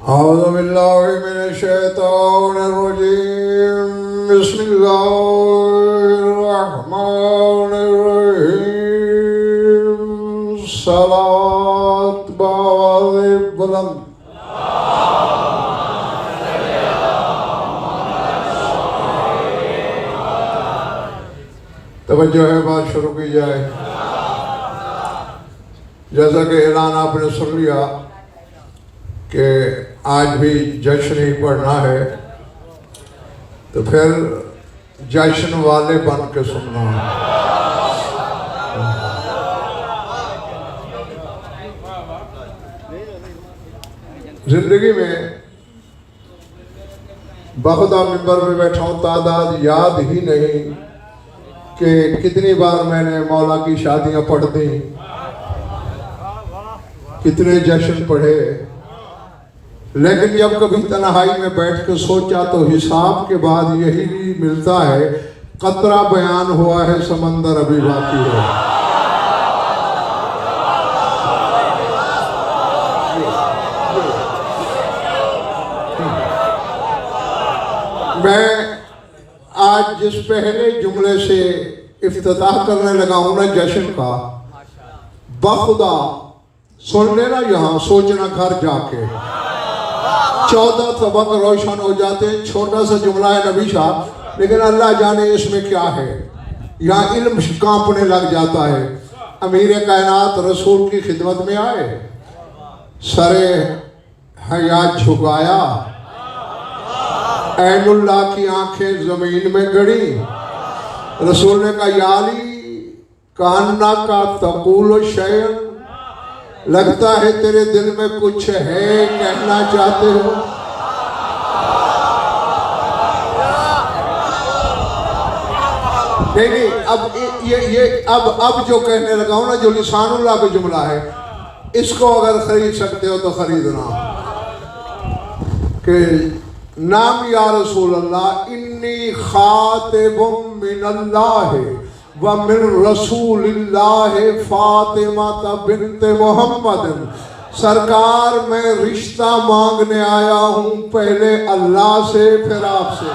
औज़ु बिल्लाहि मिनश्शैतानिर्रजीम। बिस्मिल्लाहिर्रहमानिर्रहीम। सलात बावाज़े बुलंद। तवज्जो है, बात शुरू की जाए। जैसा कि ऐलान आपने सुन लिया कि आज भी जश्न ही पढ़ना है, तो फिर जश्न वाले बन के सुनना है। जिंदगी में बखुदा मिंबर में बैठा हूँ, तादाद याद ही नहीं कि कितनी बार मैंने मौला की शादियां पढ़ दी, कितने जश्न पढ़े, लेकिन जब कभी तन्हाई में बैठ कर सोचा तो हिसाब के बाद यही मिलता है, कतरा बयान हुआ है, समंदर अभी बाकी है। मैं आज जिस पहले जुमले से इफ्तिताह करने लगा हूं ना जश्न का, बखुदा सुन लेना, यहाँ सोचना घर जाके 14 तबक रोशन हो जाते हैं। छोटा सा जुमला है नबी साहब, लेकिन अल्लाह जाने इसमें क्या है। यहाँ इल्म कांपने लग जाता है। अमीर कायनात रसूल की खिदमत में आए, सरे हयात झुकाया, ऐनुल्लाह की आंखें जमीन में गड़ी। रसूल ने कहा, या अली कान्ना का तकूल शैन, लगता है तेरे दिल में कुछ है, कहना चाहते हो। नहीं, अब ये अब जो कहने लगा हूं ना, जो लिसानुल्लाह का जुमला है, इसको अगर खरीद सकते हो तो खरीदना। कि नाम या रसूल अल्लाह, इन्नी खातिबुम मिनल्लाह व मिन रसूलिल्लाह फातिमा बिन्त मोहम्मद। सरकार, मैं रिश्ता मांगने आया हूं, पहले अल्लाह से फिर आपसे।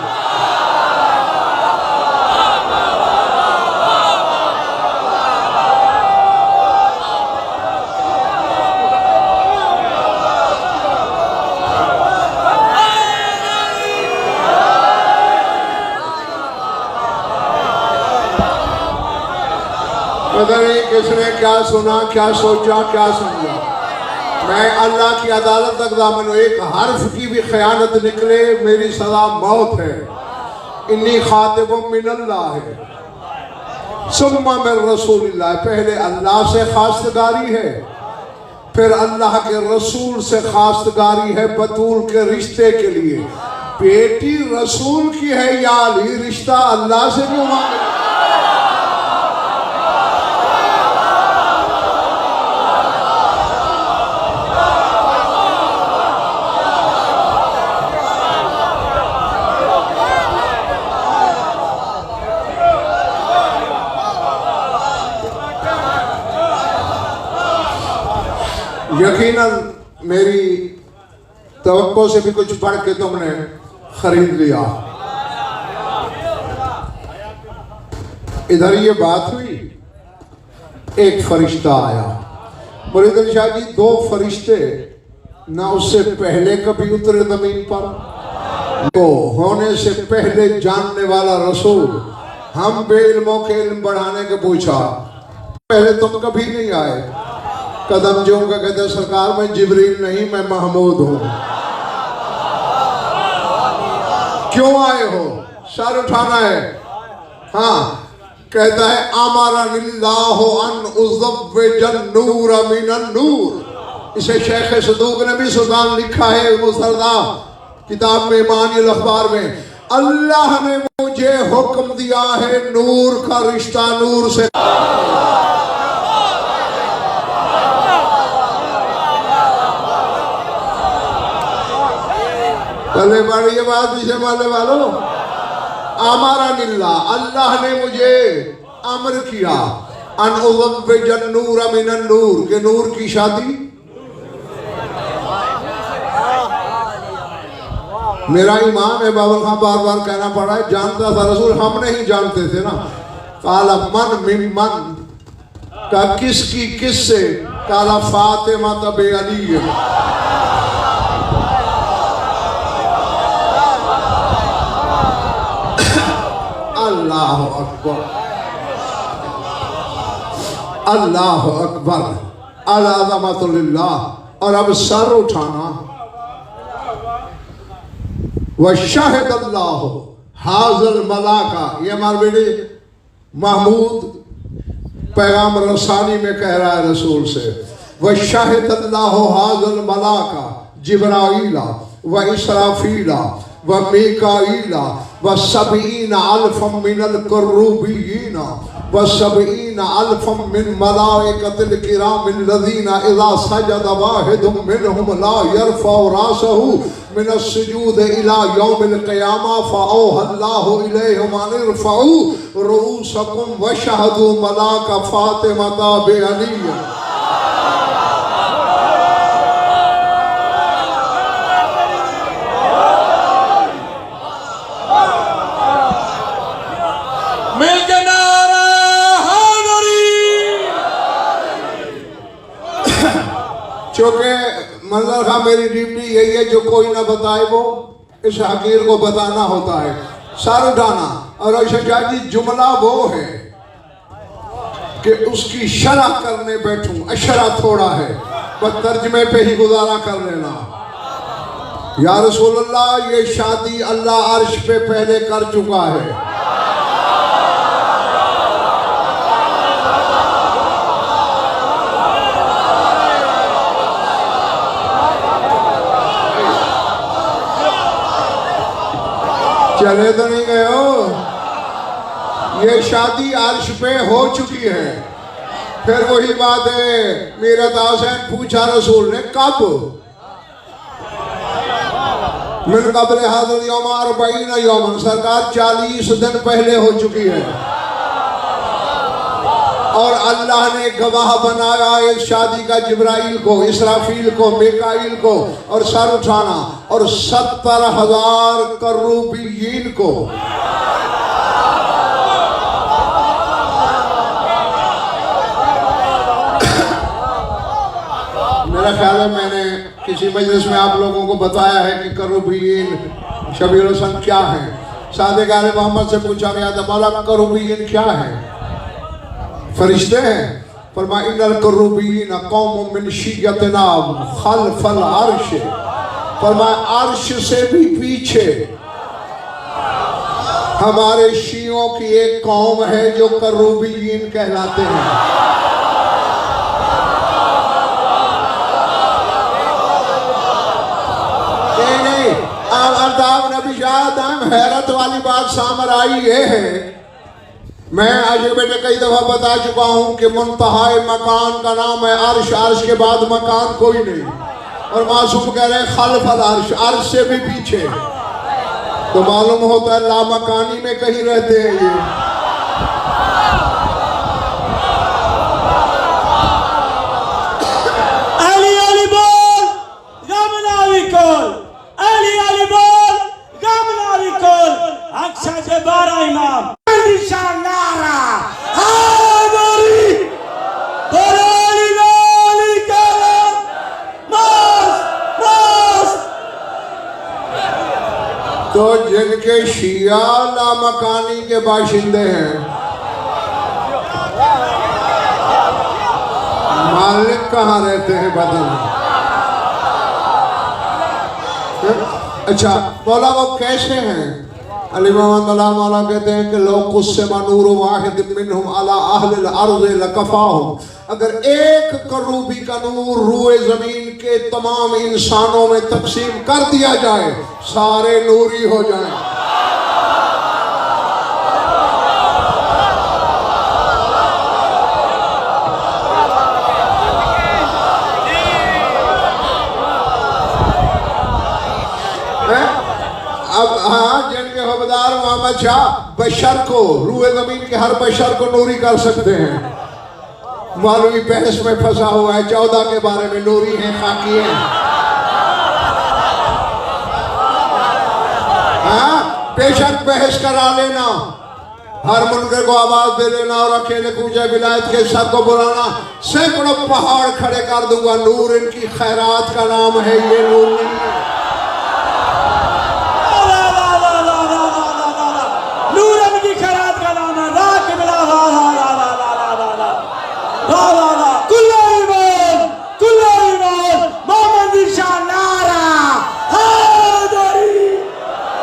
पता नहीं किसने क्या सुना, क्या सोचा, क्या समझा। मैं अल्लाह की अदालत तक दामन, एक हर्फ की भी खयानत निकले मेरी सजा मौत है। इन्नी खातिबुम मिनल्लाह है सुम्मा मिन रसूलिल्लाह, पहले अल्लाह से खास्तगारी है, फिर अल्लाह के रसूल से खास्तगारी है बतूल के रिश्ते के लिए। बेटी रसूल की है, या अली रिश्ता अल्लाह से क्यों मांगे। यकीनन मेरी तवक्को से भी कुछ बढ़ के तुमने खरीद लिया। इधर ये बात हुई, एक फरिश्ता आया। मुरीद शाह जी, 2 फरिश्ते ना उससे पहले कभी उतरे जमीन पर, तो होने से पहले जानने वाला रसूल, हम बेइल्मों के इल्म बढ़ाने के पूछा, पहले तुम कभी नहीं आए। कदम जो का कहते, सरकार मैं जिब्रील नहीं, मैं महमूद हूं। क्यों आए हो, सर उठाना है। हाँ, कहता है अमरनिल्लाहु अन उज़व्विजन नूर मिनन नूर। इसे शेख सदूक ने भी सुल्तान लिखा है मुस्तरदा किताब में, ईमानिल अखबार में। अल्लाह ने मुझे हुक्म दिया है नूर का रिश्ता नूर से। पहले बार ये बात पीछे वाले वालों, आमारा निल्ला, अल्लाह ने मुझे अमर किया, अन उज़व्विजन नूर मिनन नूर, के नूर की शादी मेरा ईमान है। बाबा खां बार बार कहना पड़ा है, जानता था रसूल, हम नहीं जानते थे ना। काला मन मिन मन का किसकी किससे, काला फातिमा तबे अली। अल्लाह अकबर, अल्लाह अकबर, अज़मतुल्लाह। और अब सर उठाना, व शाहिद अल्लाह हाज़िल मलाका। ये हमारे बेटे महमूद पैगाम रसानी में कह रहा है रसूल से, व शाहिद अल्लाह हाज़िल मलाका जिब्राईला व इसराफीला व मीकाईला व सबईन अल्फम मिनल करूबीना व सबईन अल्फम मिन मलाइकतिल किरामिल लज़ीना इज़ा सजद वाहिदुम मिनहुम ला यरफ़उ रासहु मिन अस्सुजूद इला यौमिल क़ियामा फ़अौहल्लाहु इलैहिम अन इरफ़उ रूसकुम वशहदू मलाका फ़ातिमा बिअली। चूँकि मंजर खां मेरी ड्यूटी यही है, जो कोई ना बताए वो इस हकीर को बताना होता है, सर उठाना। और शाह जी जुमला वो है कि उसकी शरह करने बैठूं, अशरा थोड़ा है, बस तर्जमे पे ही गुजारा कर लेना। या रसूलल्लाह, ये शादी अल्लाह अर्श पे पहले कर चुका है। चले तो नहीं गए हो, ये शादी अर्श पे हो चुकी है। फिर वही बात है, मेरा हुसैन पूछा रसूल ने कब, मिन क़ब्ल हाज़िल यौम 40 यौमन, सरकार 40 दिन पहले हो चुकी है। और अल्लाह ने गवाह बनाया इस शादी का जिब्राइल को, इसराफील को, मीकाईल को, और सर उठाना, और 70,000 करूबीयीन को। मेरा ख्याल है मैंने किसी मजलिस में आप लोगों को बताया है कि करूबीयीन शबीर हसन क्या है। सादिक आले मोहम्मद से पूछा गया था, मौला करूबीयीन क्या है? फरिश्ते हैं। फरमाया इन्नल करूबीन कौम मिन शिय्यतिना खल्फल अर्श। फरमाया अर्श से भी पीछे हमारे शियों की एक कौम है जो करूबीन कहलाते हैं। नहीं, अब नबी शाह हैरत वाली बात सामने आई ये है, मैं आज बेटे कई दफा बता चुका हूं कि मुंतहाए मकान का नाम है अर्श, अर्श के बाद मकान कोई नहीं। और मासूम कह रहे खल्फल अर्श, अर्श से भी पीछे, तो मालूम होता है लामकानी में कहीं रहते हैं ये। अली अली बोल गम नावी कोल, अली अली बोल गम नावी कोल, अक्सा से 12 इमाम नारा हादरी बोली बोली कलम नास नास। तो जिनके शिया लामकानी के बाशिंदे हैं, मालिक कहाँ रहते हैं बदन? अच्छा मौला वो कैसे हैं? अली मोहम्मद मौला कहते हैं कि लोग कुस्से नूर वाहिद मिनहुम अला अहलिल अर्ज़ लकफ़ाहुम। अगर एक करूबी का नूर रूए जमीन के तमाम इंसानों में तकसीम कर दिया जाए, सारे नूरी हो जाएं। अब हाँ, जिनके हवदार मोहम्मद शाह बशर को, रूए जमीन के हर बशर को नूरी कर सकते हैं। मौलवी बहस में फंसा हुआ है 14 के बारे में, नूरी है खाकी है। बेशक बहस करा लेना, हर मुनकर को आवाज दे देना और अकेले पूजा विलायत के सब को बुलाना, सैकड़ों पहाड़ खड़े कर दूंगा। नूर इनकी खैरात का नाम है, ये नूर नहीं है। नूर इनकी खैरात का नाम है। राख मिला मोहम्मद शाह नारा हैदरी।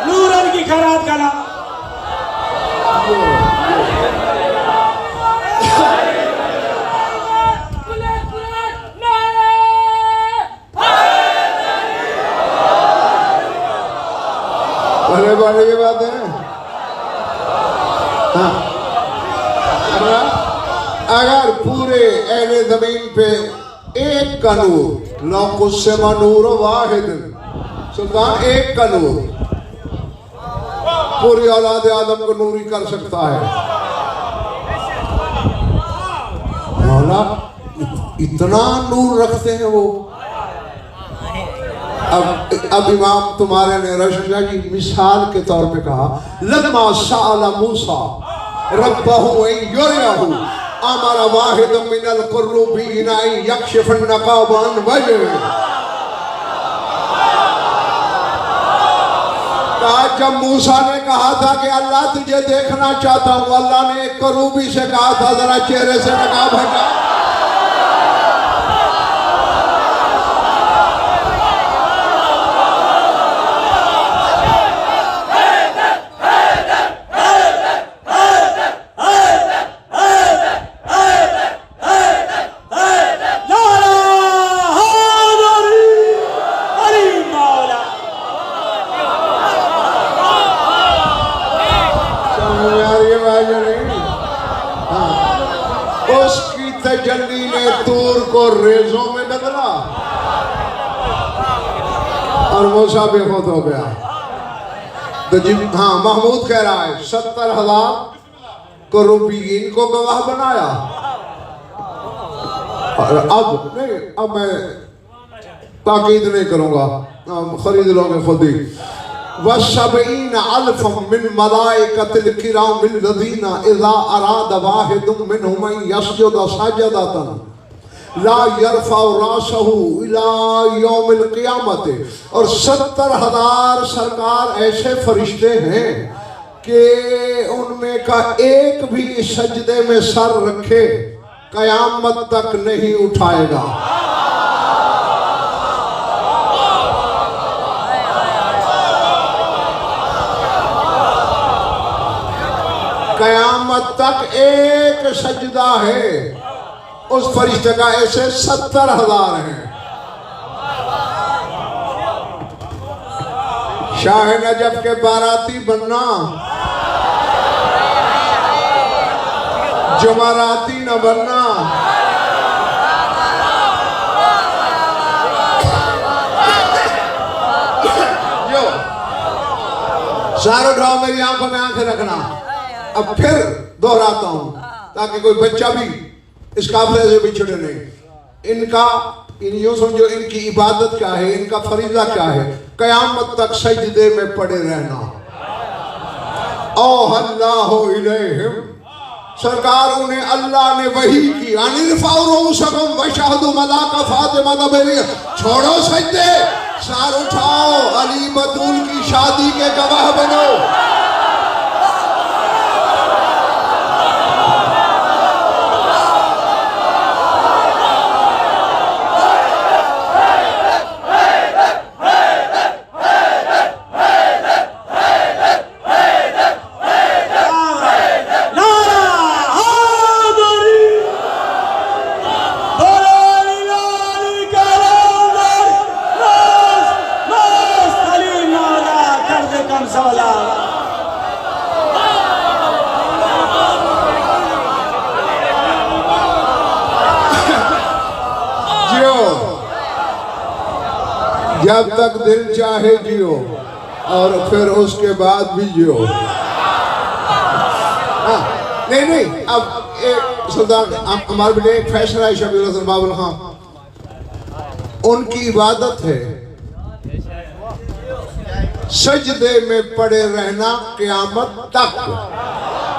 नूर इनकी खैरात का नाम। बड़े बड़े की बात है। हाँ। अगर पूरे अहले जमीन पे एक का नूर, लौकुस्समा नूर वाहिद, सुल्तान एक का नूर पूरी औलाद आदम को नूरी कर सकता है। मौला इतना नूर रखते हैं वो। अब इमाम तुम्हारे ने रशा की मिसाल के तौर पे कहा, लम्मा साला मूसा रब्बहु युरियहु अमरा वाहिदुम मिनल कुर्रुबीन यक्शिफन नकाब अन वजह। जब मूसा ने कहा था कि अल्लाह तुझे देखना चाहता हूँ, अल्लाह ने एक करूबी से कहा था जरा चेहरे से नकाब हटा। उसकी तजल्ली ने तूर को रेजों में बदला और मूसा बेखुद हो गया। तो जी हाँ, महमूद कह रहा है 70,000 कुर्रुबीन को गवाह बनाया। और अब नहीं, अब मैं ताकीद नहीं करूंगा, खरीद लोगे खुद ही। वसबईन अल्फम मिन मलाइकतिल किरामिल लज़ीना इज़ा अराद वाहिदुम मिनहुम यस्जुद सजदतन ला यरफउ रासहु इला यौमिल क़ियामत। और 70,000 सरकार ऐसे फरिश्ते हैं कि उनमें का एक भी सजदे में सर रखे क़यामत तक नहीं उठाएगा। कयामत तक एक सजदा है उस फरिश्ते का, ऐसे 70,000 हैं। शाह नजफ के बाराती बनना, जुमराती न बनना। जो सारे उठाओ, मेरी आंखों में आंखें रखना। अब फिर दोहराता हूं ताकि कोई बच्चा भी इस काफिले से बिछड़े नहीं। इनका यूं समझो, इनकी इबादत क्या है, इनका फरीजा क्या है, कयामत तक सजदे में पड़े रहना। ओ अल्लाह इलैहिम, सरकार उन्हें अल्लाह ने वही की। छोड़ो सजदे, सार उठाओ, अली बतूल की शादी के गवाह बनो। जब तक दिल चाहे जियो और फिर उसके बाद भी जियो। नहीं, अब एक सुल्तान हमारे बेटे एक फैसला है, शबीर हसन बाबुल खां, उनकी इबादत है सजदे में पड़े रहना क़यामत तक।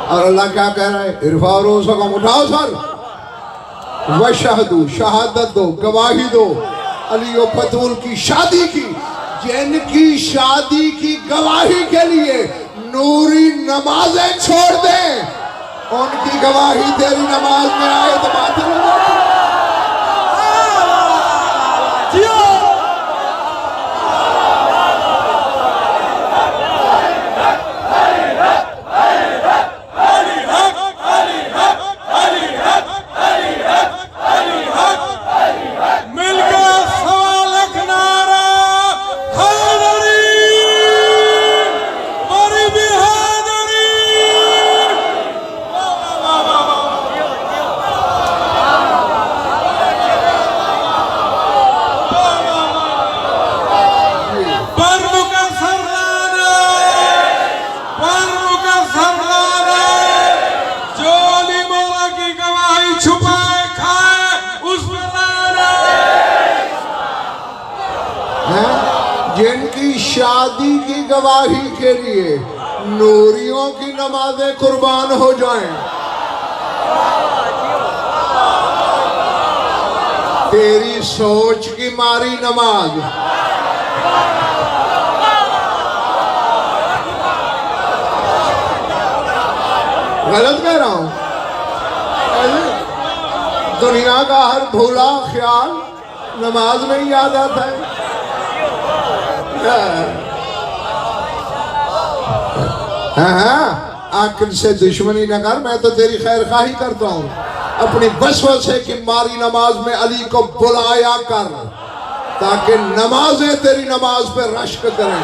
और अल्लाह क्या कह रहा है? इरफा रूसकुम, उठाओ सर, वशहदू, शहादत दो, गवाही दो अली और बतूल की शादी की, जिनकी शादी की गवाही के लिए नूरी नमाजें छोड़ दें, उनकी गवाही तेरी नमाज में आए तो बात जिनकी शादी की गवाही के लिए नूरियों की नमाजें कुर्बान हो जाएं, तेरी सोच की मारी नमाज, गलत कह रहा हूं? दुनिया का हर भूला ख्याल नमाज में ही याद आता है। हाँ, आखिर से दुश्मनी न कर, मैं तो तेरी खैर खाही करता हूँ। अपनी वसवसे की मारी नमाज में अली को बुलाया कर, ताकि नमाजें तेरी नमाज पे रश्क करें।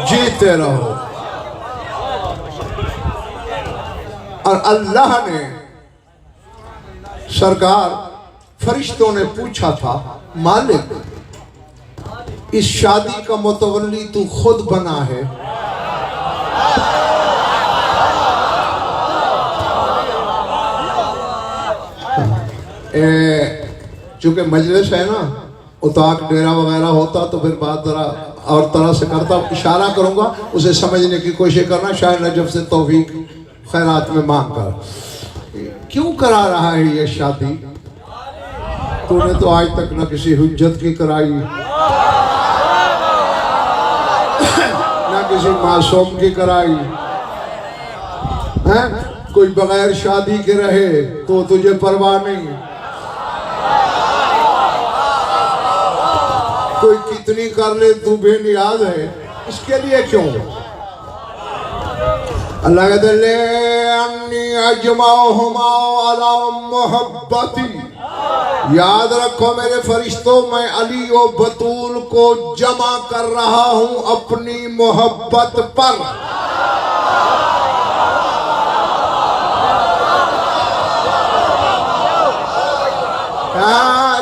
जीते रहो। और अल्लाह ने, सरकार फरिश्तों ने पूछा था, मालिक इस शादी का मुतवल्ली तू खुद बना है, चूंकि मजलिस है ना, उताक डेरा वगैरह होता तो फिर बात जरा और तरह से करता, इशारा करूंगा उसे समझने की कोशिश करना, शायद नजफ से तौफीक खैरात में मांग कर। क्यों करा रहा है ये शादी? तूने तो आज तक न किसी हुज्जत की कराई, न किसी मासूम की कराई है? कोई बगैर शादी के रहे तो तुझे परवाह नहीं, कोई कितनी कर ले तू बेनियाज है, इसके लिए क्यों? अल्लाह कहते ले अन्नी अजमाहुमा अला मोहब्बती, याद रखो मेरे फरिश्तों, मैं अली और बतूल को जमा कर रहा हूं अपनी मोहब्बत पर।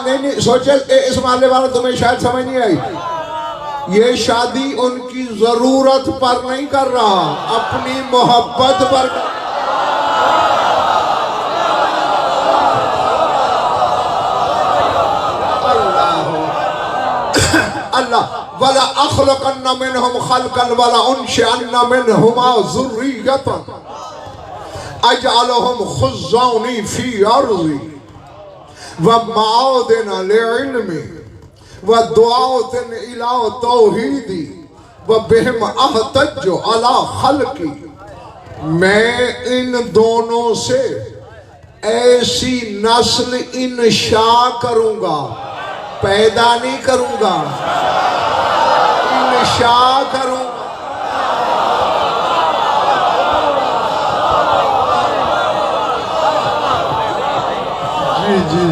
नहीं सोचे, इस मामले वाला तुम्हें शायद समझ नहीं आई। ये शादी उनकी जरूरत पर नहीं कर रहा, अपनी मोहब्बत पर। अल्लाह वला अखलकन्ना मिनहुम खल्कन वला उनशअन्ना मिनहुमा ज़ुर्रियतन अजअलहुम खुज़्ज़ानी फी अर्ज़ी व माउदिन लिइल्मी व दुआउतिन इला तौहीदी व बिहिम अहतज्जु अला खल्की। मैं इन दोनों से ऐसी नस्ल इंशा करूंगा, पैदा नहीं करूंगा, इंशा करूंगा। जी जी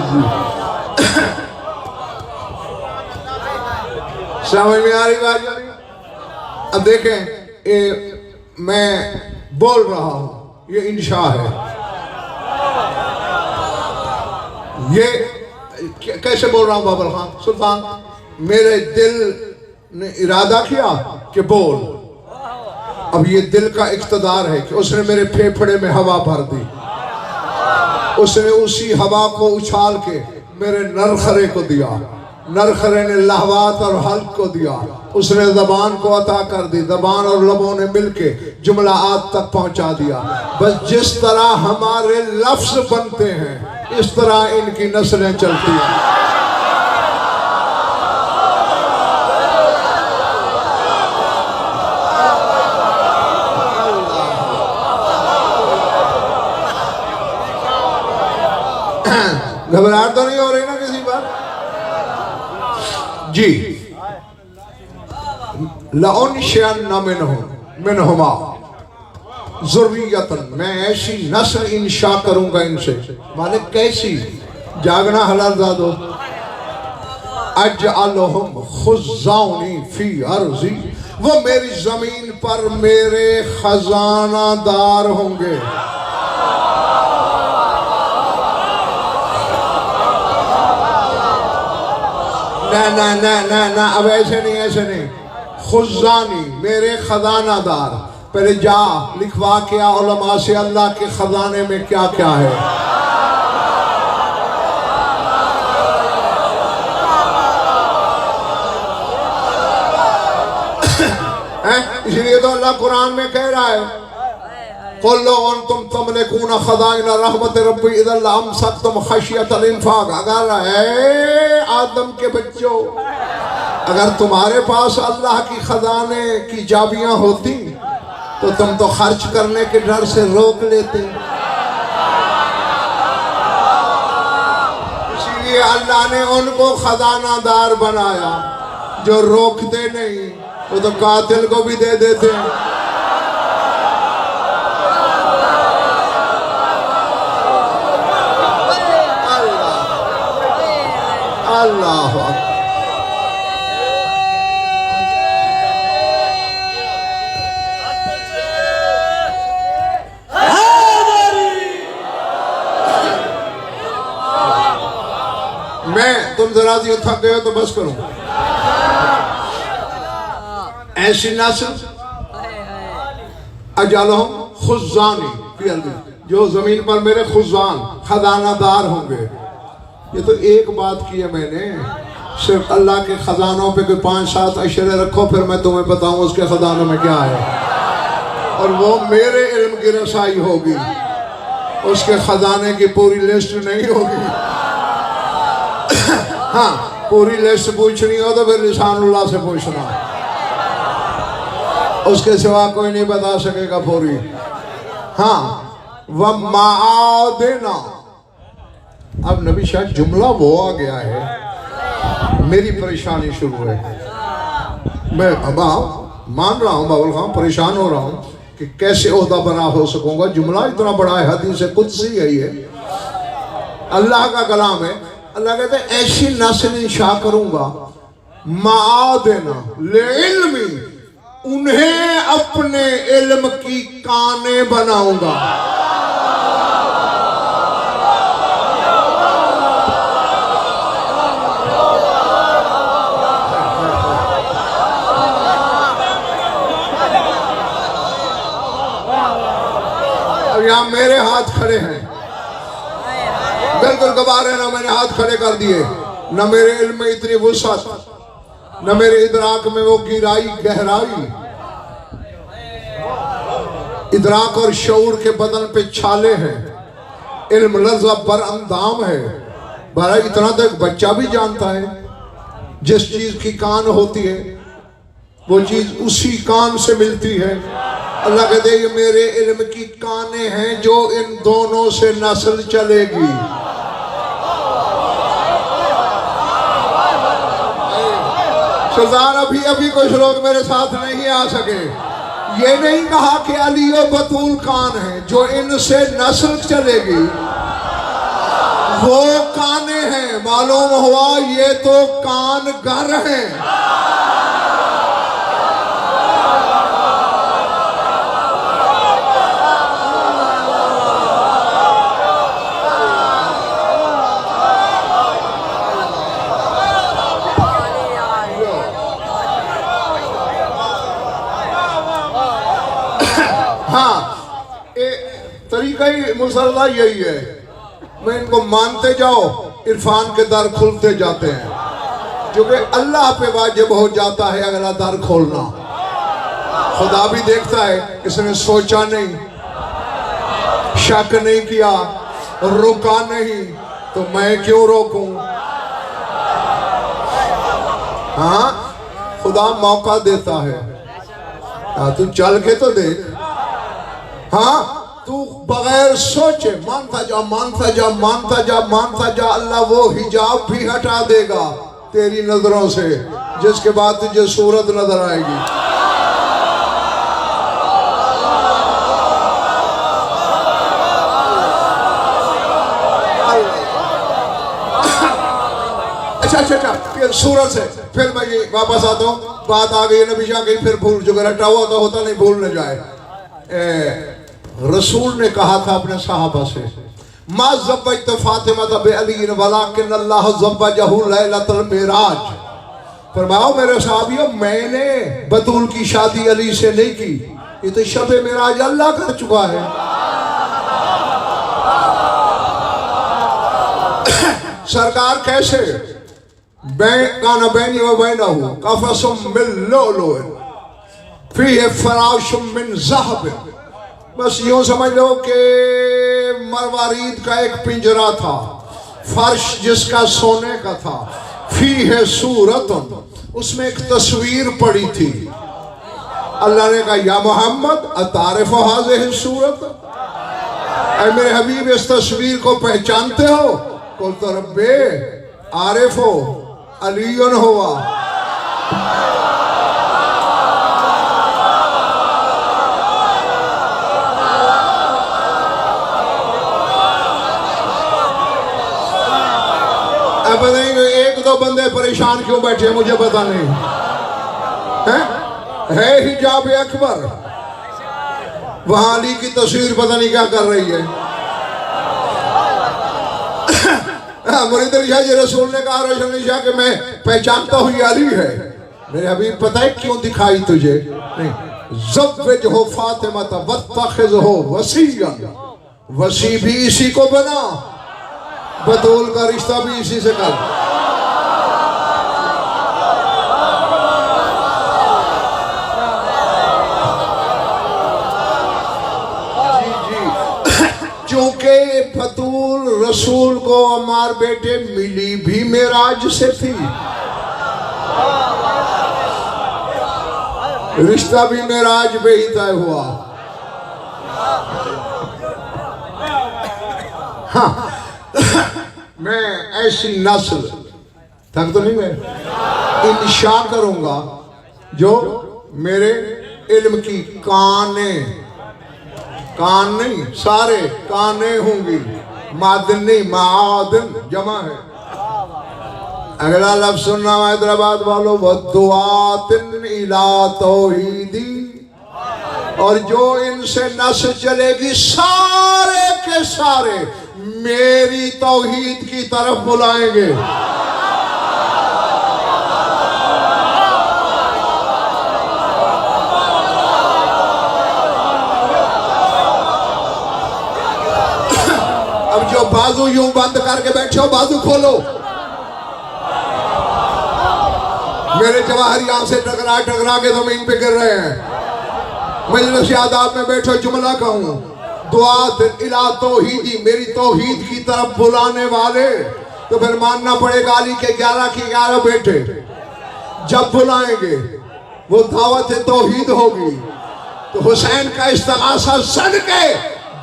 समझ में आ रही बात? अब देखें, मैं बोल रहा हूं, ये इंशा है। ये कैसे बोल रहा हूं बाबर खान सुल्तान? मेरे दिल ने इरादा किया कि बोल। अब ये दिल का इख्तिदार है कि उसने मेरे फेफड़े में हवा भर दी। उसने उसी हवा को उछाल के मेरे नरखरे को दिया। नरखरे ने लहवात और हल्क को दिया। उसने ज़बान को अता कर दी। ज़बान और लबों ने मिलके जुमला आज तक पहुंचा दिया। बस जिस तरह हमारे लफ्ज़ बनते हैं इस तरह इनकी नस्लें चलती हैं। घबराहट तो नहीं हो रही ना किसी बात जी। लउनशअन्ना मिनहुमा ज़ुर्रियतन, मैं ऐसी नस्ल इंशा करूंगा इनसे। मालिक कैसी? जागना हलाल दादो। अजअलहुम खुज़्ज़ाउनी फी अर्ज़ी, वो मेरी जमीन पर मेरे खजानादार होंगे। ना ना ना ना ना, अब ऐसे नहीं, ऐसे नहीं। खुज़ानी, मेरे खजानादार। पहले जा लिखवा के आ उलमा से अल्लाह के खजाने में क्या क्या है। इसलिए तो अल्लाह कुरान में कह रहा है कुल्लो अंतुम तमलिकून खज़ाइन रहमत रब्बी इज़ा लअमसकतुम खशियतल इन्फाक। अगर है आदम के बच्चों, अगर तुम्हारे पास अल्लाह की खजाने की चाबियां होती तो तुम तो खर्च करने के डर से रोक लेते। इसीलिए अल्लाह ने उनको खजानादार बनाया जो रोकते नहीं, वो तो कातिल को भी दे देते हैं। अल्लाह मैं तुम जरा सी थक गए हो तो बस करूं। ऐसी नस्ल अजअलहुम खुज़्ज़ानी फी अर्ज़ी, जो जमीन पर मेरे खुज़ान खजानादार होंगे। ये तो एक बात की है मैंने, सिर्फ अल्लाह के खजानों पे कोई 5-7 अशरे रखो फिर मैं तुम्हें बताऊं उसके खजानों में क्या है। और वो मेरे इल्म की रसाई होगी, उसके खजाने की पूरी लिस्ट नहीं होगी। हाँ, पूरी लिस्ट पूछनी हो तो फिर लिसानुल्लाह से पूछना, उसके सिवा कोई नहीं बता सकेगा पूरी। हाँ, व माआदेना। अब नबी शायद जुमला वो आ गया है, मेरी परेशानी शुरू है। मैं अब मान रहा हूँ बाबुल खान, परेशान हो रहा हूँ कि कैसे ओहदा बना हो सकूंगा। जुमला इतना बड़ा है, हदीस कुदसी है, ये अल्लाह का कलाम है। अल्लाह कहते हैं ऐसी नस्ल इंशा करूंगा, माआदेना ले इल्मी, उन्हें अपने इल्म की काने बनाऊंगा। यहाँ मेरे हाथ खड़े हैं, बिल्कुल गवार है ना, मैंने हाथ खड़े कर दिए। न मेरे इल्म में इतनी वुसअत, न मेरे इदराक में वो गिराई गहराई। इदराक और शऊर के बदन पे छाले हैं, इल्म लज़्ज़ा पर अंदाम है। भाई इतना तो एक बच्चा भी जानता है, जिस चीज की कान होती है वो चीज उसी कान से मिलती है। अल्लाह कहते ये मेरे इल्म की काने हैं जो इन दोनों से नस्ल चलेगी। सुल्तान अभी अभी कुछ लोग मेरे साथ नहीं आ सके। ये नहीं कहा कि अली और बतूल कान है जो इनसे नस्ल चलेगी, वो काने हैं। मालूम हुआ ये तो कान गर हैं। तरीका ही मुसल्ला यही है। मैं इनको मानते जाओ, इरफान के दर खुलते जाते हैं, क्योंकि अल्लाह पे वाजिब हो जाता है अगला दर खोलना। खुदा भी देखता है, इसने सोचा नहीं, शक नहीं किया, रुका नहीं, तो मैं क्यों रोकूं? हाँ, खुदा मौका देता है। हाँ, तू चल के तो देख। हाँ, तू बगैर सोचे मानता जा, मानता जा, मानता जा, मानता जा, अल्लाह वो हिजाब भी हटा देगा तेरी नजरों से, जिसके बाद तुझे सूरत नजर आएगी। अच्छा, फिर सूरत से फिर मैं ये वापस आता हूँ। बात आ गई, नबी शाह गई, फिर भूल चुका, रटा हुआ तो होता नहीं, भूल न जाए। रसूल ने कहा था अपने सहाबा से, मा ज़व्वजत फातिमा बिअली वलाकिन अल्लाह ज़व्वजहु लैलतुल मिराज। फरमाओ मेरे साहबियों, मैंने बतूल की शादी अली से नहीं की, ये तो शब मिराज अल्लाह कर चुका है। सरकार कैसे काना बैनी व बैनहु कफसुम मिन लुलुइन फीहि फराशुम मिन ज़हब। बस यूं समझ लो कि मरवारीद का एक पिंजरा था, फर्श जिसका सोने का था, फीहि सूरतुन, उसमें एक तस्वीर पड़ी थी। अल्लाह ने कहा, या मोहम्मद अतारिफ हाज़िहि सूरत, ऐ मेरे हबीब इस तस्वीर को पहचानते हो? कुल तो रब्बे आरिफ हो अलीयुन हुआ। अब बताइए, एक दो बंदे परेशान क्यों बैठे मुझे पता नहीं है हिजाब अकबर, वहां अली की तस्वीर पता नहीं क्या कर रही है। मुरीद शाह रसूल ने कहा, रोशन शाह कि मैं पहचानता हूँ ये अली है। मेरे हबीब पता है क्यों दिखाई तुझे? नहीं, ज़व्विज हो फातिमा वत्तखिज़ हो वसीयन, वसी भी इसी को बना, बतूल का रिश्ता भी इसी से कर। चूंकि बतूल रसूल को अमार बेटे मिली भी मेराज से थी, रिश्ता भी मेराज पे ही तय हुआ। हाँ, मैं ऐसी नस्ल तक तो नहीं, मैं इंशा करूंगा जो मेरे इल्म की कान नहीं, सारे काने होंगी, मादिन नहीं, मादिन जमा है। अगला लफ्ज़ सुनना हैदराबाद वालों, वद्दुआतिन इला तौहीदी, और जो इनसे नस्ल चलेगी सारे के सारे मेरी तौहीद की तरफ बुलाएंगे। अब जो बाजू यूं बंद करके बैठे हो, बाजू खोलो। मेरे जवाहर यहां से टकरा के जमीन पे गिर रहे हैं। मजलिस आदाब में बैठो, जुमला कहूं, दुआत इला तौहीदी, मेरी तौहीद की तरफ बुलाने वाले। तो फिर मानना पड़ेगा अली के 11 के 11 बेटे जब बुलाएंगे वो दावत तौहीद होगी। तो हुसैन का इस्तिगासा सदके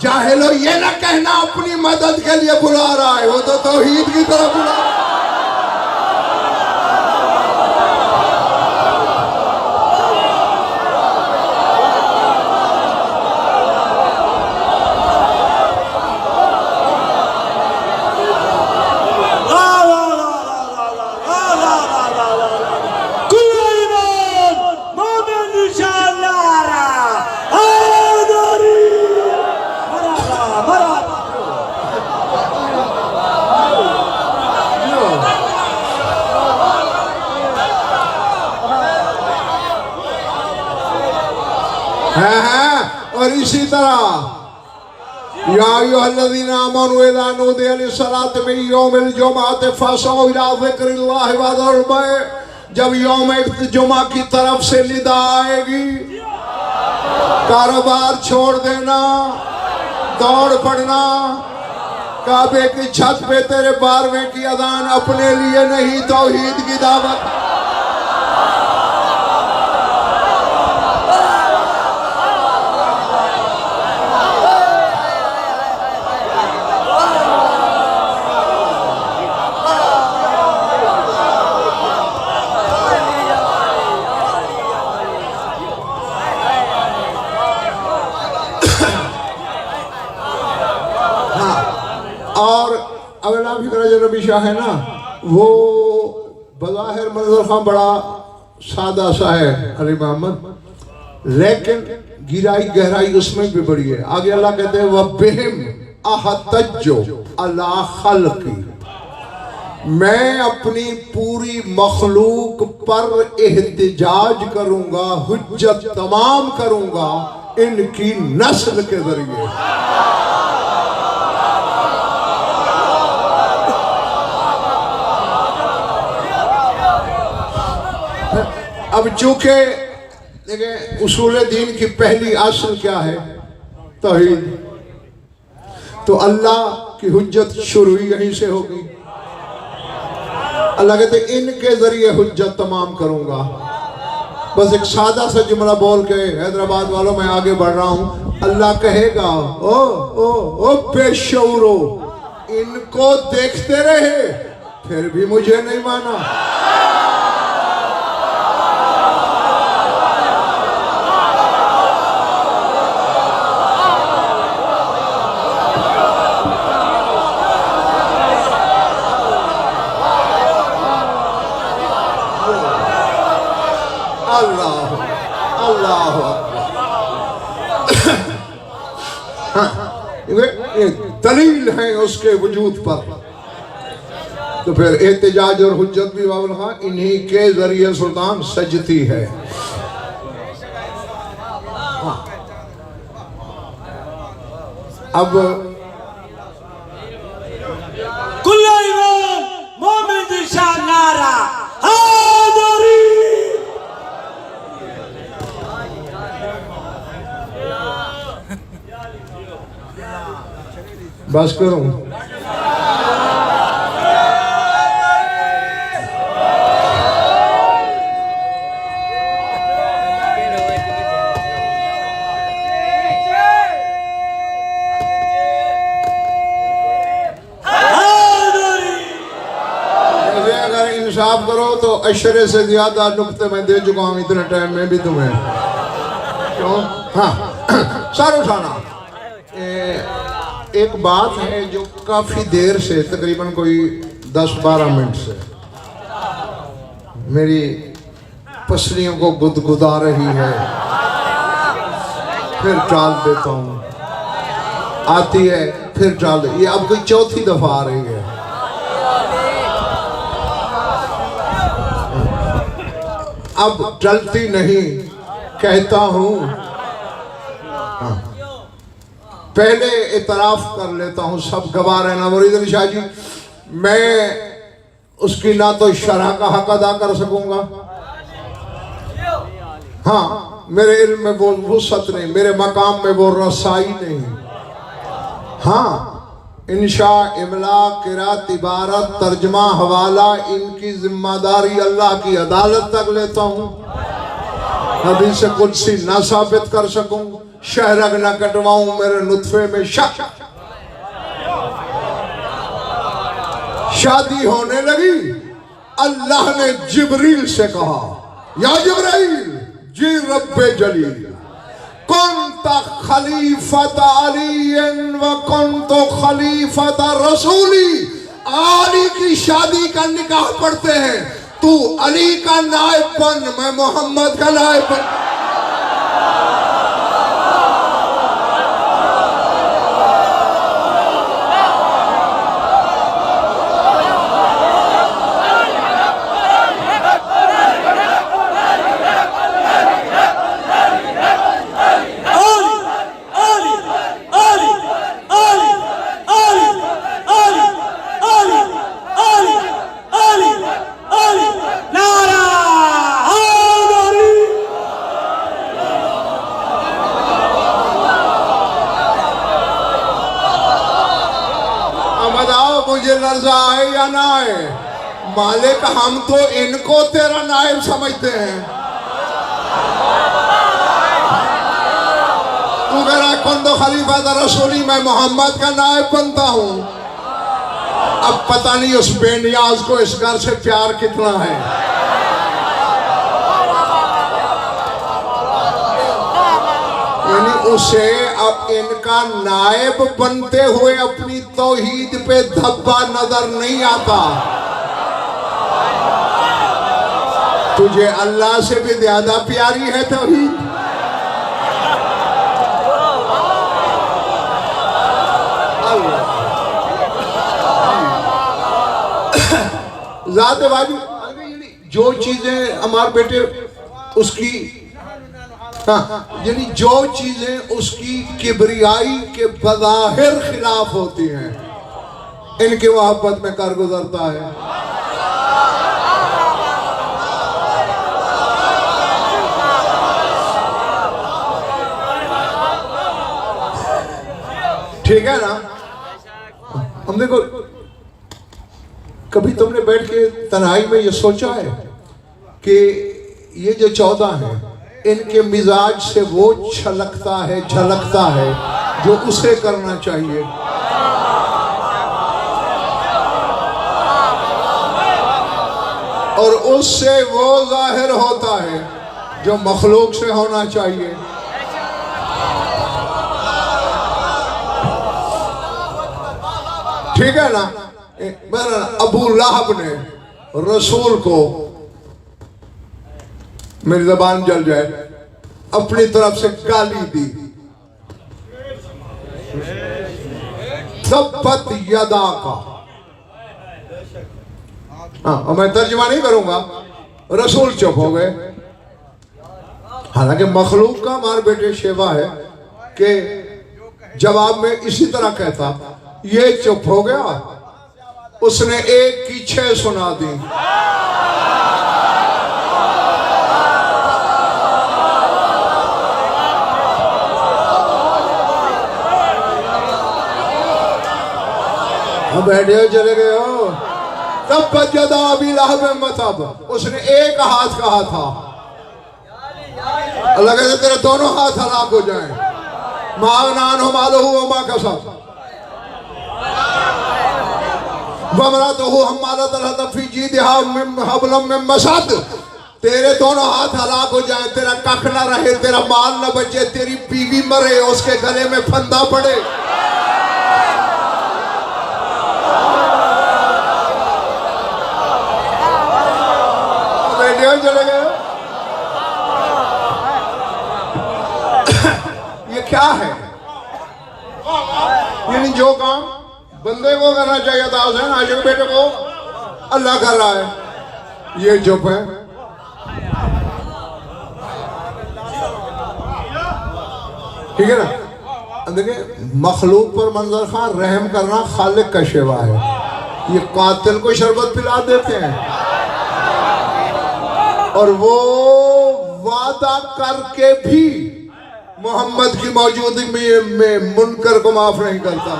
जाहिलो ये ना कहना अपनी मदद के लिए बुला रहा है, वो तो तौहीद की तरफ बुला रहा है। और इसी तरह या अय्युहल्लज़ीना आमनू इज़ा नूदिया लिस्सलाति मिन यौमिल जुमअति फसअू इला ज़िक्रिल्लाहि व ज़रुल बैअ। जब यौम जुमा की तरफ से निदा आएगी, कारोबार छोड़ देना, दौड़ पड़ना। काबे की छत पे तेरे 12वें की अजान अपने लिए नहीं, तौहीद की दावत। और अगला फिक्र जो रबी शाह है ना, वो बज़ाहिर मंजर खां बड़ा सादा सा है अली मोहम्मद, लेकिन गिराई गहराई उसमें भी बड़ी है। आगे अल्लाह कहते हैं वह बेहम अहतज्जो अला खल्क़ी, मैं अपनी पूरी मखलूक पर एहतिजाज करूंगा, हुज्जत तमाम करूंगा इनकी नस्ल के जरिए। अब चूंकि देखिए उसूल दीन की पहली असल क्या है? तौहीद। तो अल्लाह की हुज्जत शुरू ही यहीं से होगी। अल्लाह कहते इनके जरिए हुज्जत तमाम करूंगा। बस एक सादा सा जुमला बोल के हैदराबाद वालों मैं आगे बढ़ रहा हूं। अल्लाह कहेगा ओ ओ ओ बेशऊरो, इनको देखते रहे फिर भी मुझे नहीं माना। अल्लाह अल्लाह ये दलील है उसके वजूद पर। तो फिर एहतिजाज और हुज्जत भी बाबुल खां इन्हीं के जरिए सुल्तान सजती है। अब कुल्ला इमाम मोमिन दी शान नारा हाज़री। बस करूं? अगर इंसाफ करो तो अशरे से ज्यादा नुक्ते मैं दे चुका हूं इतने टाइम में भी तुम्हें। क्यों? हाँ सारुखाना एक बात है जो काफी देर से, तकरीबन कोई 10-12 मिनट से मेरी पसलियों को गुदगुदा रही है, फिर टाल देता हूँ, आती है फिर टाल दे। ये अब कोई चौथी दफा आ रही है। अब टलती नहीं, कहता हूँ। पहले इतराफ कर लेता हूँ, सब गवाह रहना मुरीद अली शाह जी, मैं उसकी ना तो शरह का हक अदा कर सकूंगा, हाँ मेरे इल्म में वो वुसअत नहीं, मेरे मकाम में वो रसाई नहीं। हाँ इंशा, इमला, किरात, इबारत, तर्जमा, हवाला, इनकी जिम्मेदारी अल्लाह की अदालत तक लेता हूँ। हदीस से कुदसी ना साबित कर सकूं, शहरग ना कटवाऊं, मेरे नुत्फे में शक। शादी होने लगी, अल्लाह ने जिब्रील से कहा या जिब्रील जी रब्बे जलील कुन्ता खलीफत अली व कुन्तो खलीफत रसूली। अली की शादी का निकाह पढ़ते हैं, तू अली का नायब बन, मैं मोहम्मद का नायब बन। कर्जा आए या ना आए, मालिक हम तो इनको तेरा नायब समझते हैं। तू कह रहा है कौन तो खलीफा दा रसूली, मैं मोहम्मद का नायब बनता हूं। अब पता नहीं उस बेनियाज को इस घर से प्यार कितना है। यानी उसे अब इनका नायब बनते हुए अपनी तौहीद पे धब्बा नजर नहीं आता। तुझे अल्लाह से भी ज्यादा प्यारी है तौहीद। ज़ात वाजिब जो चीजें हमारे बेटे उसकी, यानी जो चीजें उसकी किबरियाई के बज़ाहिर खिलाफ होती हैं, इनकी मोहब्बत में कर गुजरता है। ठीक है ना। हम देखो, कभी तुमने बैठ के तन्हाई में ये सोचा है कि ये जो 14 हैं, इनके मिजाज से वो छलकता है, झलकता है जो उसे करना चाहिए। और उससे वो जाहिर होता है जो मखलूक से होना चाहिए। ठीक है ना। अबू लहब ने रसूल को, मेरी जबान जल जाए, अपनी तरफ से गाली दी। तब्बत यदा का, हाँ मैं तर्जुमा नहीं करूंगा। रसूल चुप हो गए। हालांकि मखलूक का हमारे बेटे शेवा है कि जवाब में इसी तरह कहता, ये चुप हो गया, उसने एक की 6 सुना दी। बैठे हो, चले गए हो। तब बजदा अभी लहब मतब, उसने एक हाथ कहा था। अल्लाह कहते तेरे दोनों हाथ हलाक हो जाएं। मागनान हो मालो हो मा कसब बमरा तो हो हम माला तरह फी जी दिहा हबलम में मसद, तेरे दोनों हाथ हलाक हो जाए, तेरा कख ना रहे, तेरा माल ना बचे, तेरी बीवी मरे, उसके गले में फंदा पड़े। चले गए। ये क्या है? यानी जो काम बंदे को करना चाहिए था हुसैन आशिक बेटे को, अल्लाह कर रहा है। ये चुप है। ठीक है ना। देखिए, मखलूक पर मंजर खां रहम करना खालिक का शेवा है। ये कातिल को शरबत पिला देते हैं और वो वादा करके भी मोहम्मद की मौजूदगी में मुनकर को माफ नहीं करता।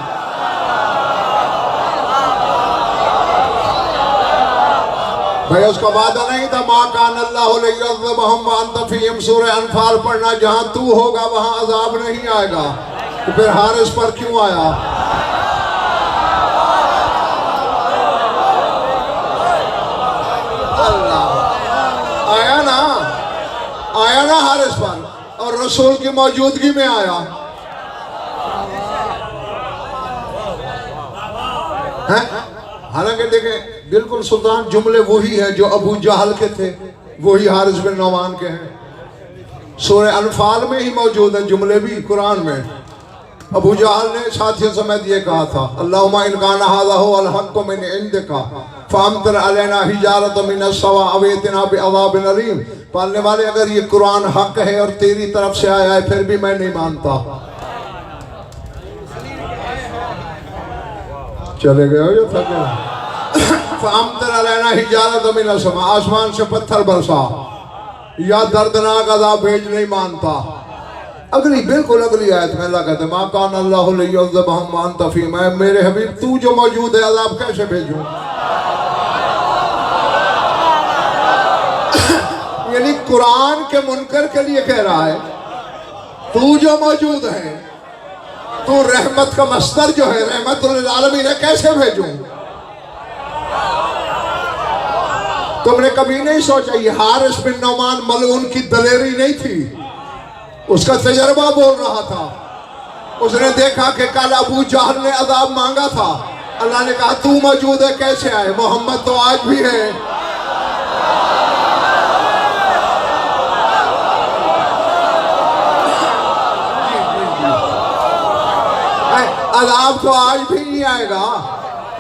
भाई उसका वादा नहीं था, माँ कान अल्लाह फीहिम, सूरह अनफाल पढ़ना, जहां तू होगा वहां अजाब नहीं आएगा। तो फिर हारिस पर क्यों आया? आया ना हारिस पर, और रसूल की मौजूदगी में आया है। हालांकि देखें, बिल्कुल सुल्तान जुमले वही है जो अबू जहल के थे, वही हारिस बिन नौमान के हैं। सूरह अनफाल में ही मौजूद है जुमले भी कुरान में। अबू जहल ने साथी समेत ये कहा था, अल्लाहुम्मा इन काना हाज़ा हुवल हक़्क़ु मिन इंदिका फ़अम्तिर अलैना हिजारतम मिनस सवा अवेतना बिअज़ाबिन अलीम। पालने वाले, अगर ये कुरान हक है और तेरी तरफ से आया है, फिर भी मैं नहीं मानता। चले गए हो या थके? फ़अम्तिर अलैना हिजारतम मिनस समा, आसमान से पत्थर बरसा, या दर्दनाक अज़ाब भेज, नहीं मानता। अगली बिल्कुल अगली आयत में अल्लाह कहते मा कान अल्लाहु लियुज़्ज़िबहुम व अंत फ़ीहिम, मेरे हबीब तू जो मौजूद है अज़ाब कैसे भेजूं? यानी कुरान के मुनकर के लिए कह रहा है तू जो मौजूद है, तू रहमत का मस्तर जो है रहमतुल लिल आलमीन है, कैसे भेजूं? तुमने कभी नहीं सोचा ये हारिस बिन नौमान मलऊन की दलेरी नहीं थी, उसका तजर्बा बोल रहा था। उसने देखा कि कल अबू जहल ने अजाब मांगा था, अल्लाह ने कहा तू मौजूद है कैसे आए? मोहम्मद तो आज भी है। अजाब तो आज भी नहीं आएगा,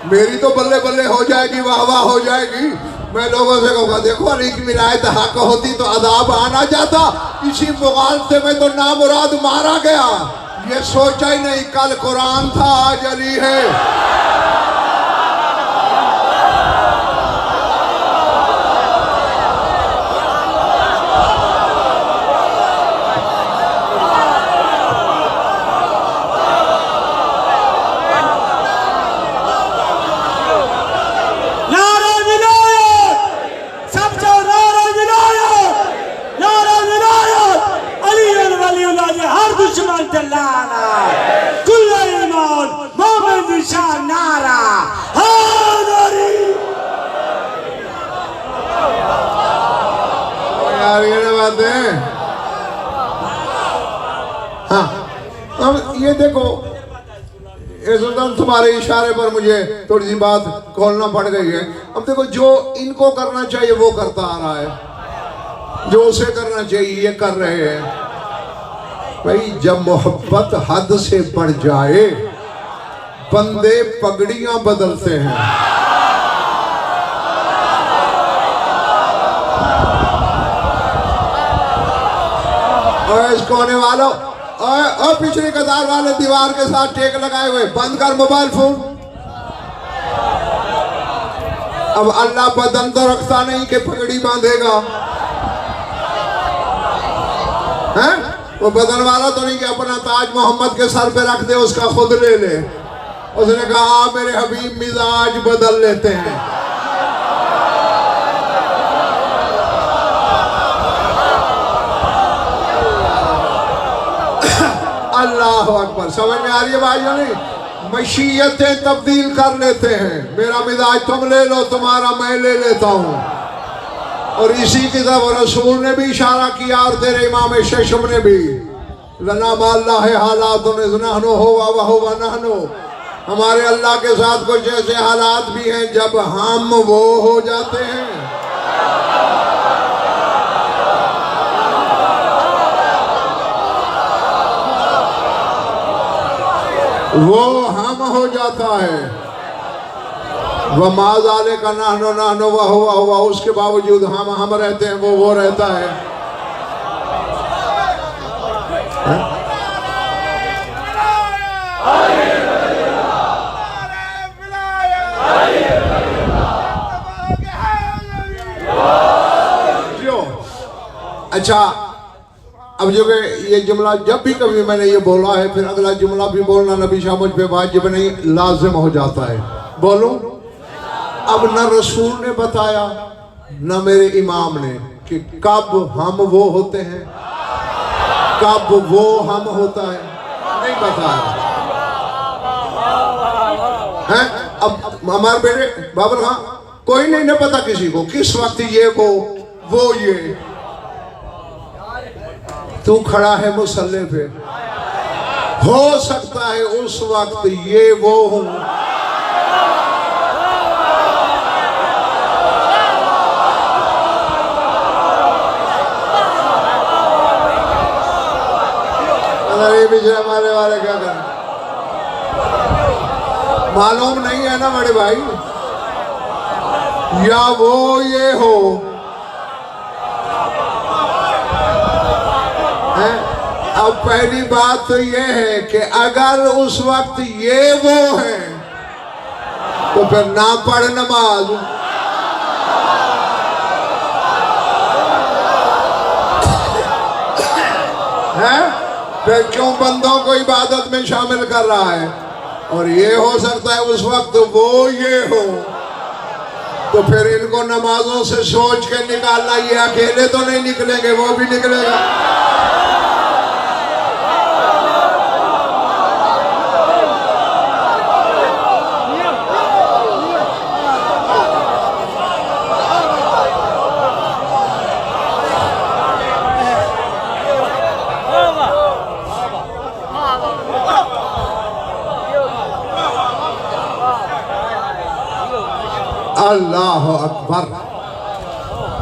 मेरी तो बल्ले बल्ले हो जाएगी, वाह वाह हो जाएगी। मैं लोगों से कहूँगा देखो अली की विलायत हक होती तो अजाब आना जाता, इसी मुगालते में तो नामुराद मारा गया। ये सोचा ही नहीं कल कुरान था आज अली है। हाँ, अब ये देखो तुम्हारे इशारे पर मुझे थोड़ी सी बात खोलना पड़ गई है। अब देखो जो इनको करना चाहिए वो करता आ रहा है, जो उसे करना चाहिए ये कर रहे हैं। भाई जब मोहब्बत हद से बढ़ जाए बंदे पगड़ियां बदलते हैं। और इसको होने वालों और पिछली कतार वाले दीवार के साथ टेक लगाए हुए बंद कर मोबाइल फोन। अब अल्लाह बदन तो रखता नहीं कि पगड़ी बांधेगा, हैं? वो बदन वाला तो नहीं कि अपना ताज मोहम्मद के सर पे रख दे उसका खुद ले ले। उसने कहा मेरे हबीब मिजाज बदल लेते हैं। अल्लाह अकबर, समझ में आ रही है भाइयों? नहीं, मशीयतें तब्दील कर लेते हैं। मेरा मिजाज तुम ले लो, तुम्हारा मैं ले लेता हूँ। और इसी की तरफ रसूल ने भी इशारा किया और तेरे इमाम शेशम ने भी, लना माल्ला है हालात नहनो हो नहनो, हमारे अल्लाह के साथ कुछ ऐसे हालात भी हैं जब हम वो हो जाते हैं। वो हम हो जाता है। वह माजाले का नानो नानो वह हुआ, उसके बावजूद हम रहते हैं, वो रहता है। अच्छा, अब जो ये जुमला जब भी कभी मैंने ये बोला है फिर अगला जुमला भी बोलना नबी शाह मुझ पे वाजिब नहीं लाजिम हो जाता है। बोलूं? अब न रसूल ने बताया न मेरे इमाम ने कि कब हम वो होते हैं, कब वो हम होता है, नहीं बताया है। अब हमारे बेटे बाबर खां कोई नहीं न पता किसी को किस वक्त ये वो ये। तू खड़ा है मुसल्ले पे, हो सकता है उस वक्त ये वो हूं। अरे पीछे हमारे वाले क्या करें, मालूम नहीं है ना बड़े भाई, या वो ये हो है। अब पहली बात तो ये है कि अगर उस वक्त ये वो है तो फिर ना पढ़ नमाज। है फिर क्यों बंदों को इबादत में शामिल कर रहा है? और ये हो सकता है उस वक्त वो ये हो, तो फिर इनको नमाजों से सोच के निकालना, ये अकेले तो नहीं निकलेंगे, वो भी निकलेगा। अल्लाह अकबर।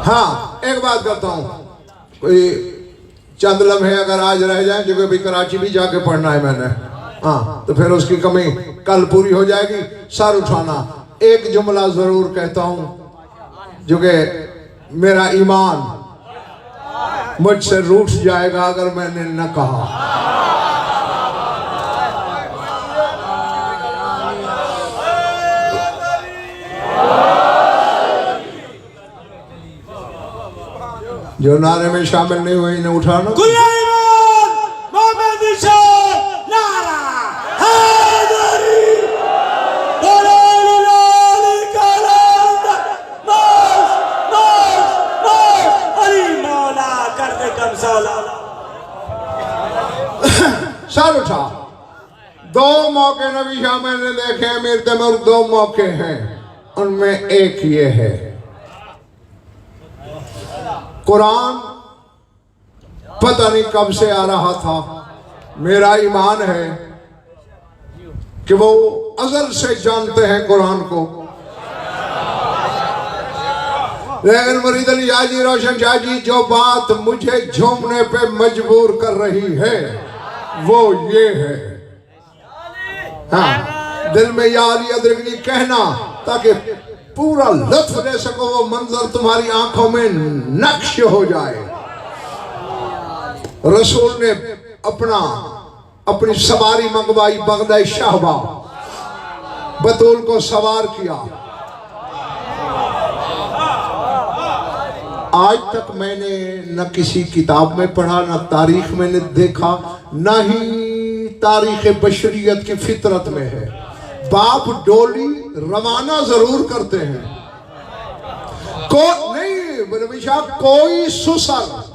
हाँ, एक बात करता हूँ, कोई चंद लम्हे अगर आज रह जाए, जो भी कराची भी जाके पढ़ना है मैंने, हाँ, तो फिर उसकी कमी कल पूरी हो जाएगी। सर उठाना, एक जुमला जरूर कहता हूँ, जो कि मेरा ईमान मुझसे रूठ जाएगा अगर मैंने न कहा। जो नारे में शामिल नहीं हुए इन्हें उठाना। सर उठा। दो मौके नबी शाह मैंने देखे हैं मेरे तमर, दो मौके हैं, उनमें एक ये है, कुरान पता नहीं कब से आ रहा था, मेरा ईमान है कि वो अज़ल से जानते हैं कुरान को, लेकिन मुरीद अली हाजी रोशन शाह जी, जो बात मुझे झूमने पे मजबूर कर रही है वो ये है, हाँ, दिल में या अली अदरकनी कहना, ताकि पूरा लुत्फ ले सको, वो मंजर तुम्हारी आंखों में नक्श हो जाए। रसूल ने अपनी सवारी मंगवाई, बगदाई शाहबा, बतूल को सवार किया। आज तक मैंने न किसी किताब में पढ़ा, न तारीख मैंने देखा, न ही तारीख बशरियत की फितरत में है। बाप डोली रवाना जरूर करते हैं, कोई ससुर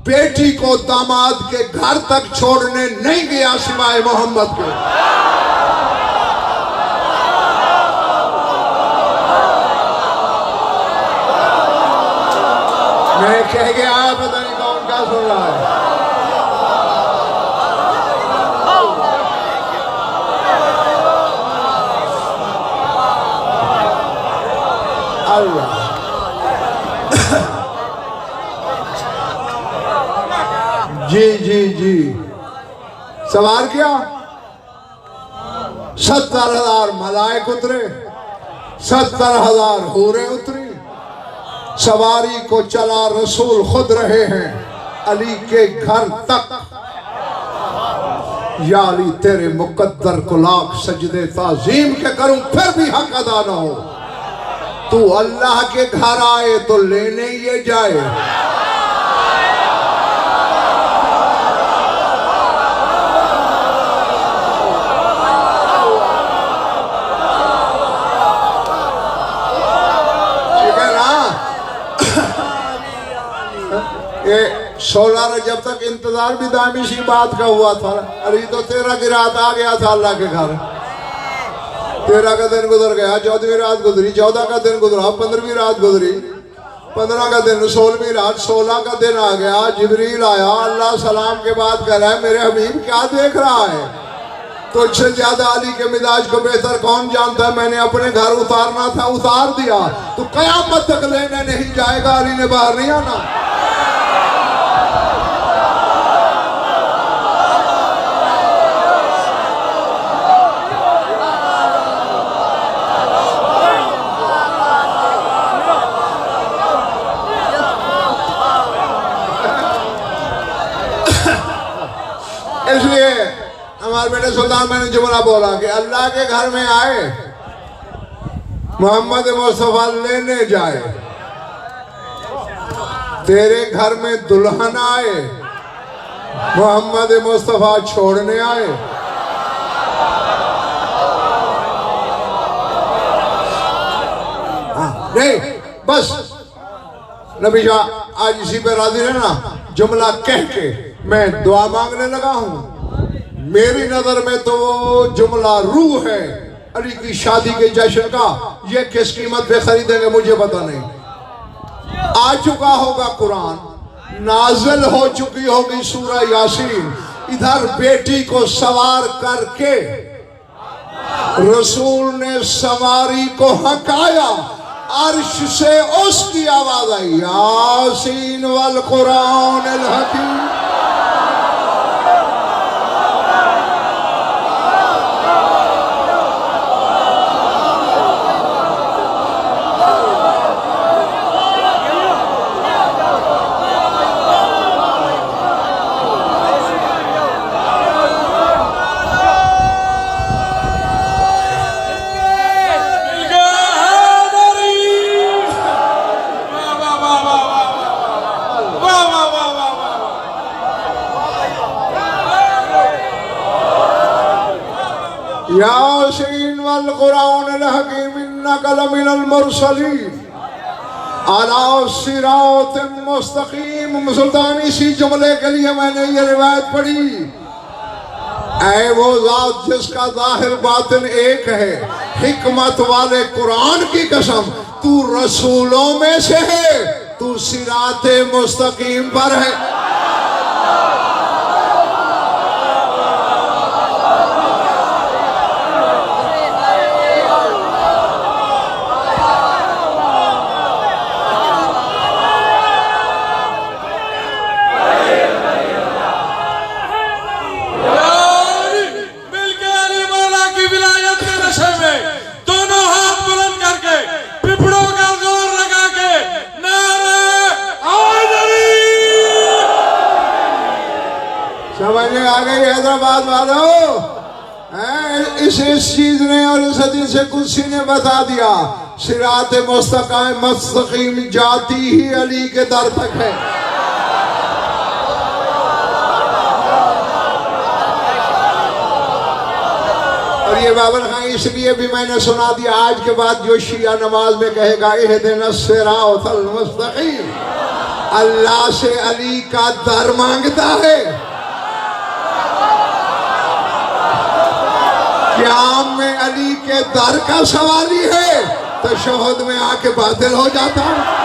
बेटी को दामाद के घर तक छोड़ने नहीं गया सिवाय मोहम्मद के। मैं कह गया, पता नहीं कौन क्या सुन रहा है। जी सवार किया, 70,000 मलाइक उतरे, 70,000 हूरें उतरी, सवारी को चला रसूल खुद रहे हैं अली के घर तक। या अली तेरे मुकद्दर को लाख सजदे ताजीम के करूं फिर भी हक अदा न हो, तू अल्लाह के घर आए तो लेने ये जाए। ये 16 रजब तक इंतजार भी दामी सी बात का हुआ था। अरे तो 13 की रात आ गया था अल्लाह के घर, 13 का दिन गुजर गया, 14वीं रात गुजरी, 14 का दिन गुजरा, 15वीं रात गुजरी, 15 का दिन, 16वीं रात, 16 का दिन आ गया। जिब्रील आया, अल्लाह सलाम के बाद कह रहा है, मेरे हबीब क्या देख रहा है? तुझसे ज्यादा अली के मिजाज को बेहतर कौन जानता है? मैंने अपने घर उतारना था, उतार दिया, तो कयामत तक लेने नहीं जाएगा, अली ने बाहर नहीं आना। इसलिए हमारे बेटे सुल्तान मैंने जुमला बोला कि अल्लाह के घर में आए, मोहम्मद मुस्तफा लेने जाए, तेरे घर में दुल्हन आए, मोहम्मद मुस्तफ़ा छोड़ने आए। नहीं बस नबी शाह आज इसी पे राजी रहना। जुमला कह के मैं दुआ मांगने लगा हूं। मेरी नजर में तो वो जुमला रूह है अली की शादी के जश्न का। ये किस कीमत पे खरीदेंगे मुझे पता नहीं। आ चुका होगा कुरान, नाज़िल हो चुकी होगी सूरह यासीन। इधर बेटी को सवार करके रसूल ने सवारी को हकाया। अर्श से उसकी आवाज आई, यासीन वल कुरान अल हकीम। यासीन वल कुरान अल हकीम इन्नका लमिनल मुरसलीन अला सिरातिन मुस्तकीम। सुल्तान इसी जुमले के लिए मैंने ये रिवायत पढ़ी। ऐ वो जात जिसका जाहिर बातिन एक है, हिकमत वाले कुरान की कसम, तू रसूलों में से है, तू सिराते मुस्तकीम पर है। समझने आ गई हैदराबाद वालों। इस चीज ने और इस हदीस से कुछ ने बता दिया, सिरात मुस्तकीम जाती ही अली के दर तक है। और ये बाबर खां इसलिए भी मैंने सुना दिया, आज के बाद जो शिया नमाज में कहेगा इहदिना सिरातल मुस्तकीम, अल्लाह से अली का दर मांगता है। क़याम में अली के दर का सवाली है तो शहद में आके बातिल हो जाता है।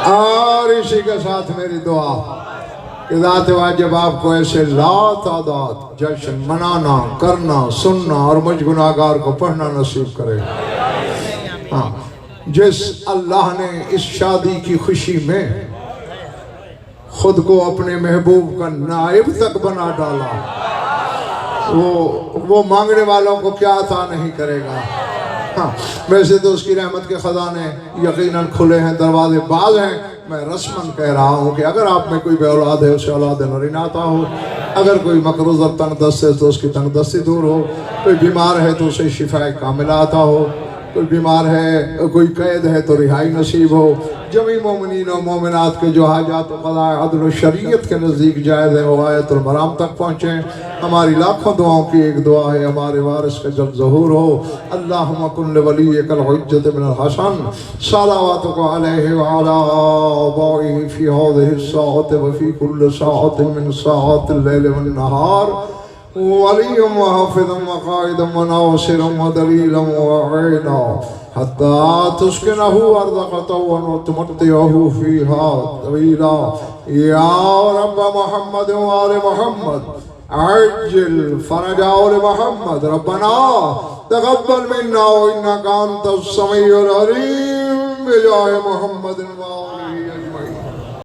और इसी के साथ मेरी दुआ कि ज़ात वाजिब आपको ऐसे लातादाद जश्न मनाना, करना, सुनना और मुझ गुनाहगार को पढ़ना नसीब करे। हाँ, जिस अल्लाह ने इस शादी की खुशी में खुद को अपने महबूब का नायब तक बना डाला, वो मांगने वालों को क्या अता नहीं करेगा। हाँ, वैसे तो उसकी रहमत के खजाने यकीनन खुले हैं, दरवाजे बाज हैं। मैं रस्मन कह रहा हूँ कि अगर आप में कोई बेऔलाद है उसे औलाद नरीना अता हो, अगर कोई मकरूज़ और तंगदस्त है तो उसकी तंगदस्ती दूर हो, कोई बीमार है तो उसे शिफाए कामिला अता हो, कोई बीमार है, कोई कैद है तो रिहाई नसीब हो। जमी मोमिनीन और मोमिनात के जो हाजात क़ज़ा अदल शरीयत के नज़दीक जायज़ है वो आयतुल मराम तक पहुँचें। हमारी लाखों दुआओं की एक दुआ है, हमारे वारिस का जब ज़हूर हो, अल्लाहुम्मा कुन लिवलिय्यिकल हुज्जत बिन हसन सलावातुका अलैहि व अला आबाइहि फी हाज़िहि स्साअति व फी कुल्लि साअतिन मिन साअतिल लैलि वन नहार वलिय्यम व हाफ़िज़म व क़ाइदम व नासिरम व दलीलम व ऐना हत्ता तुस्किनहु अर्ज़क़तहु व तुमत्तिअहु फ़ीहा तवीला या रब्ब मुहम्मद व आले मुहम्मद अज्जिल फरजा आले मुहम्मद रब्बना तक़ब्बल मिन्ना इन्नका अंतस समीउल अलीम बिजाहि मुहम्मद व आलिहि।